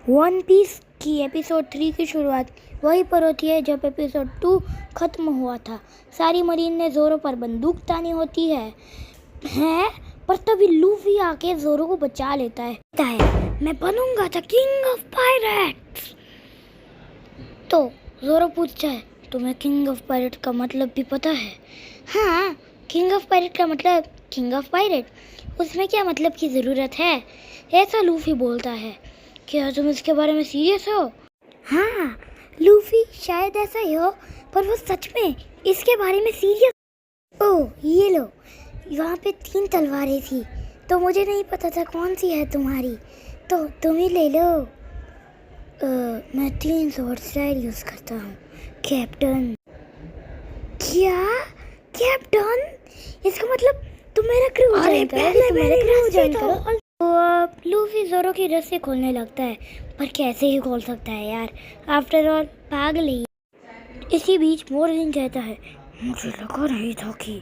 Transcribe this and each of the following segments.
One piece की episode 3 की शुरुआत वहीं पर होती है जब एपिसोड 2 खत्म हुआ था। सारी मरीन ने जोरो पर बंदूक तानी होती है पर तभी लूफी आके जोरो को बचा लेता है। मैं बनूंगा द किंग ऑफ पायरेट्स। तो जोरो पूछता है, तुम्हें किंग ऑफ पायरेट का मतलब भी पता है? हाँ, किंग ऑफ पायरेट का मतलब किंग ऑफ पायरेट, उसमें क्या मतलब की ज़रूरत है, ऐसा लूफी बोलता है। क्या तुम इसके बारे में सीरियस हो? हाँ लूफी, शायद ऐसा ही हो, पर वो सच में इसके बारे में सीरियस। ओह ये लो, वहाँ पे 3 तलवारें थी, तो मुझे नहीं पता था कौन सी है तुम्हारी, तो तुम ही ले लो। मैं 3 स्वॉर्ड स्टाइल यूज़ करता हूँ कैप्टन। क्या कैप्टन? इसका मतलब तुम मेरा क्रू ज्वाइन करो। लूफी जोरो की रस्सी खोलने लगता है, पर कैसे ही खोल सकता है यार, आफ्टर ऑल पागल ही। इसी बीच मोर्गन कहता है, मुझे लगा नहीं था कि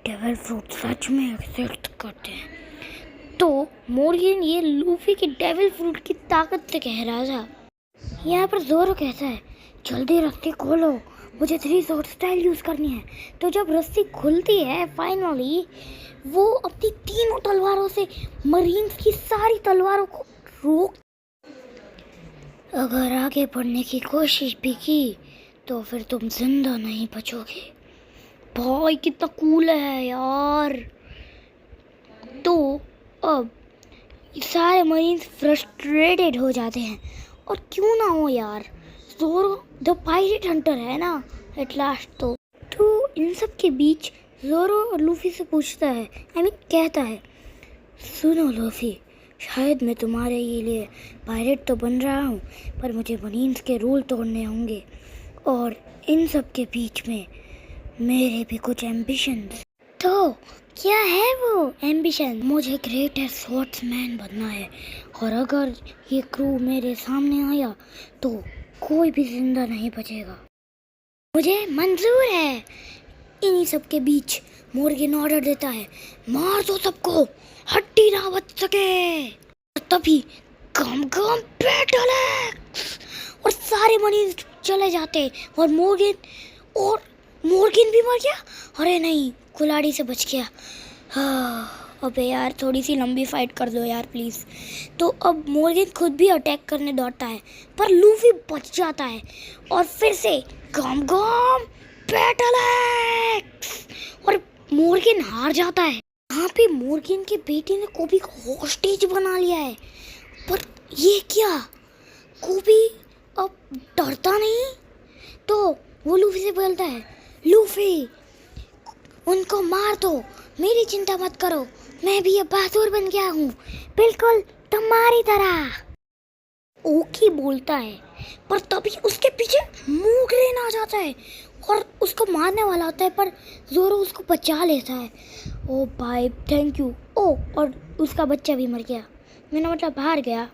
डेविल फ्रूट सच में एक्सिस्ट करते हैं। तो मोर्गन ये लूफी की डेविल फ्रूट की ताकत से कह रहा था। यहाँ पर जोरो कहता है, जल्दी रस्सी खोलो, मुझे 3 स्वॉर्ड स्टाइल यूज़ करनी है। तो जब रस्सी खुलती है फाइनली, वो अपनी 3 तलवारों से मरीन्स की सारी तलवारों को रोक। अगर आगे बढ़ने की कोशिश भी की तो फिर तुम जिंदा नहीं बचोगे। भाई कितना कूल है यार। तो अब सारे मरीन्स फ्रस्ट्रेटेड हो जाते हैं, और क्यों ना हो यार, जोरो द पायरेट हंटर है ना एट लास्ट। तो इन सब के बीच जोरो लूफी से पूछता है, कहता है, सुनो लूफी, शायद मैं तुम्हारे लिए पायरेट तो बन रहा हूँ, पर मुझे मरीन्स के रूल तोड़ने होंगे, और इन सब के बीच में मेरे भी कुछ एम्बिशंस। तो क्या है वो एम्बिशन? मुझे ग्रेटेस्ट स्वॉर्ड्समैन बनना है, और अगर ये क्रू मेरे सामने आया तो कोई भी जिंदा नहीं बचेगा। मुझे मंजूर है। इन्हीं सब के बीच मोर्गन ऑर्डर देता है, मार दो सबको, हड्डी ना बच सके। तभी गम गम बैटल है, और सारे मरीज चले जाते, और मोर्गन भी मर गया। अरे नहीं, कुल्हाड़ी से बच गया। अबे यार, थोड़ी सी लंबी फाइट कर दो यार प्लीज़। तो अब मोर्गन खुद भी अटैक करने दौड़ता है, पर लूफी बच जाता है, और फिर से गम गम बैटल एक्स, और मोर्गन हार जाता है। यहाँ पे मोर्गन के बेटे ने कोबी को हॉस्टेज बना लिया है, पर ये क्या, कोबी अब डरता नहीं। तो वो लूफी से बोलता है, लूफी उनको मार दो, मेरी चिंता मत करो, मैं भी अब बहादुर बन गया हूँ, बिल्कुल तुम्हारी तरह। ओकी बोलता है, पर तभी उसके पीछे मोर्गन आ जाता है और उसको मारने वाला होता है, पर जोरो उसको बचा लेता है। ओ भाई थैंक यू। ओ और उसका बच्चा भी मर गया, मैंने मतलब हार गया।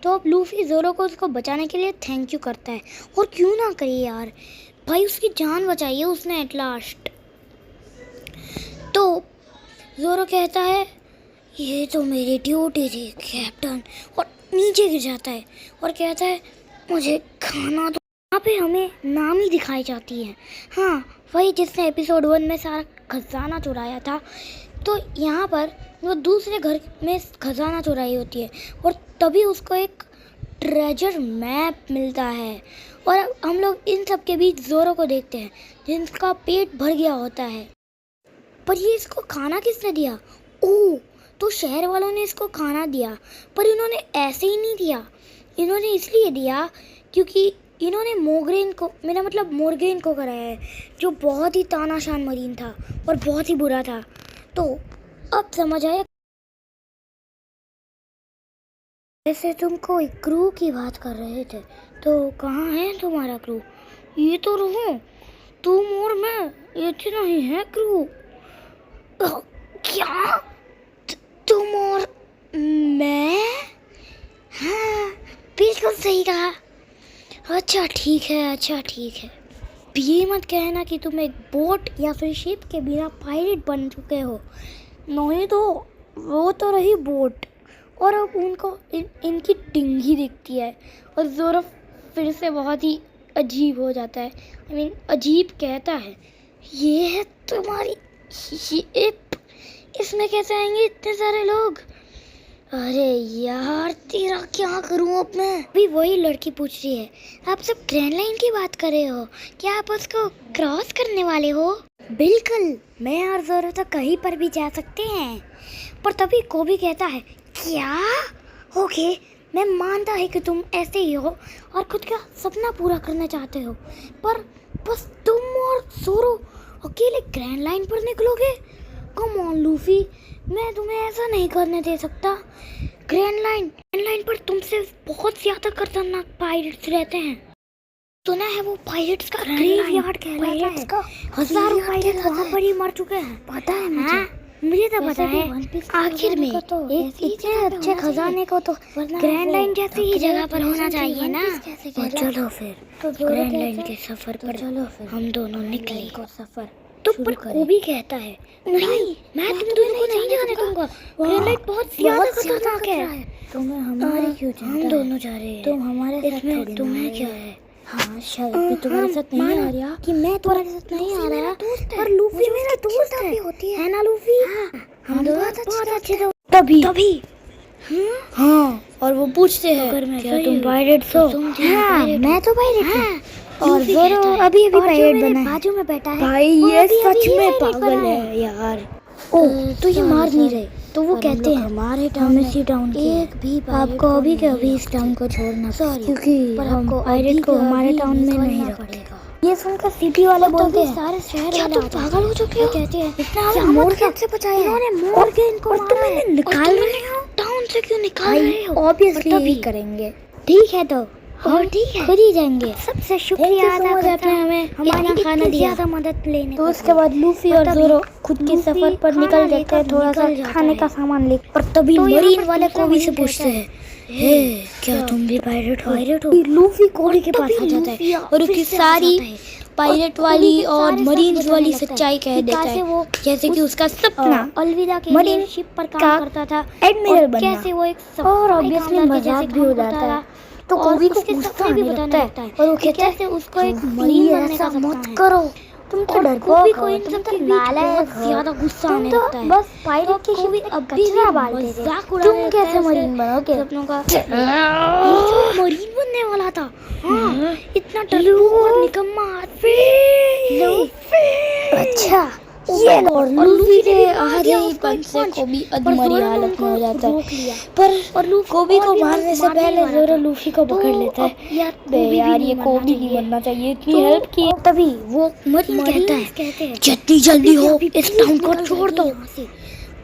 तो अब लूफी जोरो को उसको बचाने के लिए थैंक यू करता है, और क्यों ना करे यार भाई, उसकी जान बचाई है उसने एट लास्ट। तो जोरो कहता है, ये तो मेरी ड्यूटी थी कैप्टन, और नीचे गिर जाता है और कहता है, मुझे खाना दो। यहाँ पे हमें नाम ही दिखाई जाती है, हाँ वही जिसने एपिसोड 1 में सारा खजाना चुराया था। तो यहाँ पर वो दूसरे घर में खजाना चुराई होती है, और तभी उसको एक ट्रेजर मैप मिलता है, और अब हम लोग इन सब के बीच जोरो को देखते हैं जिनका पेट भर गया होता है। पर ये इसको खाना किसने दिया? ओह, तो शहर वालों ने इसको खाना दिया, पर इन्होंने ऐसे ही नहीं दिया, इन्होंने इसलिए दिया क्योंकि इन्होंने मोर्गन को कराया है, जो बहुत ही तानाशान मरीन था और बहुत ही बुरा था। तो अब समझ आया। वैसे तुम कोई क्रू की बात कर रहे थे, तो कहाँ है तुम्हारा क्रू? ये तो रहो तुम और मैं, इतना ही है क्रू। क्या तुम और मैं? हाँ बिल्कुल सही कहा। अच्छा ठीक है, ये मत कहना कि तुम एक बोट या फिर शिप के बिना पायरेट बन चुके हो। नहीं तो वो तो रही बोट, और अब उनको इनकी डिंगी दिखती है और ज़ोरो फिर से बहुत ही अजीब हो जाता है। अजीब कहता है, ये है तुम्हारी शिप, इसमें कैसे आएंगे इतने सारे लोग? अरे यार तेरा क्या करूं अब मैं? अभी वही लड़की पूछ रही है, आप सब ग्रैंड लाइन की बात कर रहे हो, क्या आप उसको क्रॉस करने वाले हो? बिल्कुल, मैं और ज़ोरो तो कहीं पर भी जा सकते हैं। पर तभी कोबी कहता है, क्या? ओके, मैं मानता है कि तुम ऐसे ही हो और खुद का सपना पूरा करना चाहते हो, पर बस तुम और ज़ोरो अकेले ग्रैंड लाइन पर निकलोगे? कम ऑन लूफी, मैं तुम्हें ऐसा नहीं करने दे सकता। ग्रैंड लाइन पर तुमसे बहुत ज्यादा खतरनाक पायरेट्स रहते हैं। सुना है वो पायरेट्स का ग्रेवयार्ड कहलाता है। हजारों पायरेट वहाँ पर ही मर चुके हैं। पता है मुझे तो पता है। आखिर में एक इतने अच्छे खजाने को तो ग्रैंड लाइन जैसी ही जगह पर होना चाहिए ना। और चलो फिर ग्रैंड लाइन के सफर पर हम दोनों निकले। सफर तो पर कोबी कहता है, नहीं मैं तुम दोनों को नहीं जाने दूंगा, ग्रैंड लाइन बहुत ज्यादा खतरनाक है। तुम्हें हमारे क्यों चिंता है? हम दोनों जा रहे हैं, तुम हमारे साथ थोड़ी, तुम्हें क्या है? हाँ शायद भी तुम्हारे साथ नहीं आ रहा कि मैं तुम्हारे साथ नहीं आ रहा, पर लूफी मेरा दोस्त है ना लूफी? हम दोनों बहुत अच्छे दोस्त। तभी हाँ, और वो पूछते हैं, क्या तुम पायरेट हो? हाँ मैं तो पायरेट हूँ। और ज़ोरो अभी पायरेट बना है, बाजू में बैठा है। भाई ये सच में पागल है यार। ओह तो ये मार नहीं रहे, तो वो कहते हैं हमारे टाउन इसी टाउन के एक भी आपको अभी के अभी इस टाउन को छोड़ना, क्योंकि हम पायरेट को हमारे टाउन में नहीं रखेगा। ये सुनकर सिटी वाले बोलते हैं, सारे शहर वाले पागल हो चुके हो? कहते हैं इतना मोड़ कैसे बचाया? इन्होंने मोड़ के इनको और तुम इन्हें निकाल रहे हो टाउन से? क्यों निकाल रहे हो? ऑब्वियसली करेंगे। ठीक है तो और ठीक है, खुद ही जाएंगे। सबसे शुक्रिया अदा करते हैं हमें हमारा खाना दिया, मदद लेने। तो उसके बाद लूफी और ज़ोरो खुद के सफर पर निकल जाते हैं, थोड़ा सा खाने का सामान लेकर। और तभी मरीन वाले कोबी से पूछते हैं, हे क्या तुम भी पायरेट हो? लूफी कोबी के पास आ जाता है और उसकी सारी पायरेट वाली और मरीन्स वाली सच्चाई कह देता है, जैसे कि उसका सपना अलविदा के मरीन शिप पर काम करता था, एडमिरल बनना। कैसे वो एक और ऑब्वियसली मजाक भी हो जाता है। तो कोबी को गुस्सा आने लगता है और वो कहता है उसको एक मरीन बनने का मत करो, तुम तो डरपोक हो, तुम तो नालायक हो। ज्यादा गुस्सा आने लगता है। बस पायरेट की शिप अब कचरा बांटते थे, तुम कैसे मरीन बनोगे? सपनों का मरीन बनने वाला था। हाँ इतना डरपोक और निकम्मा अच्छा ये और लूफी के आधे ही पंच से कोबी अधमरी हालत में हो जाता है। पर कोबी को मारने से पहले ज़ोरो लूफी को पकड़ लेता है। यार ये कोबी नहीं मरना चाहिए, इतनी हेल्प की। तभी वो मरीन कहता है, जितनी जल्दी हो इस टाउन को छोड़ दो।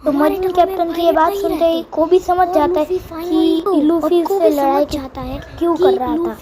तो मरीन कैप्टन की ये बात सुनते ही कोबी समझ जाता है कि लूफी उससे लड़ाई चाहता है, क्यों कर रहा था।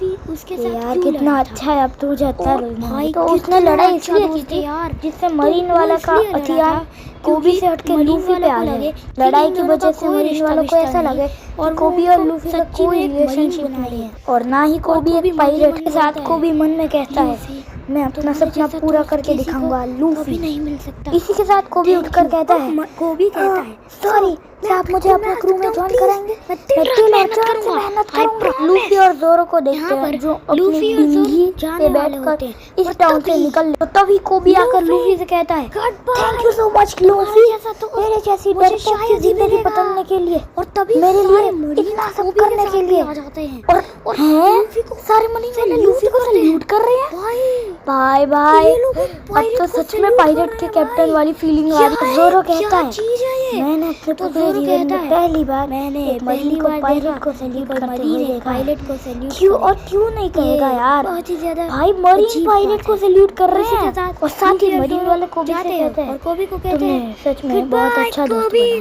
यार कितना अच्छा है, अब तो जाता है। तो उसने लड़ाई इसलिए की थी यार जिससे मरीन वाला का हथियार कोबी से हटके लूफी पे आ जाए। लड़ाई की वजह से मरीन वालों को ऐसा लगे और कोबी और लूफी का कोई रिलेशनशिप नहीं है और ना ही कोबी एक पायरेट के साथ। कोबी मन में कहता है, मैं अपना सपना पूरा करके दिखाऊंगा, लूफी नहीं मिल सकता। इसी के साथ कोबी उठकर कहता है, कोबी कहता है, सॉरी क्या आप मुझे अपने क्रू में ज्वाइन कराएंगे? मैं दिल और जान से मेहनत करूंगा। लूफी और ज़ोरो को देखते हैं जो अपनी डिंगी पे बैठकर इस टाउन से निकल। तो तभी कोबी आकर लूफी से कहता है, thank you so much Luffy, मेरे जैसी डरपोक की जिंदगी बदलने के लिए और तभी मेरे लिए इतना सब करने के लिए। और हैं सारे मरीन वाले लूफी को सैल्यूट कर रहे हैं। बाय बाय, अब तो सच में पायरेट के कैप्टन वाली फीलिंग आ रही है। ज़ोरो कहता है, मैंने अपने जीवन में पहली बार पायरेट को सैल्यूट करते हुए देखा है। क्यों नहीं कहेगा यार? भाई मरीन पायरेट को सैल्यूट कर रहे हैं और साथ ही मरीन वाले को भी कहते हैं। और कोबी को कहते हैं, सच में बहुत अच्छा दोस्त बना है।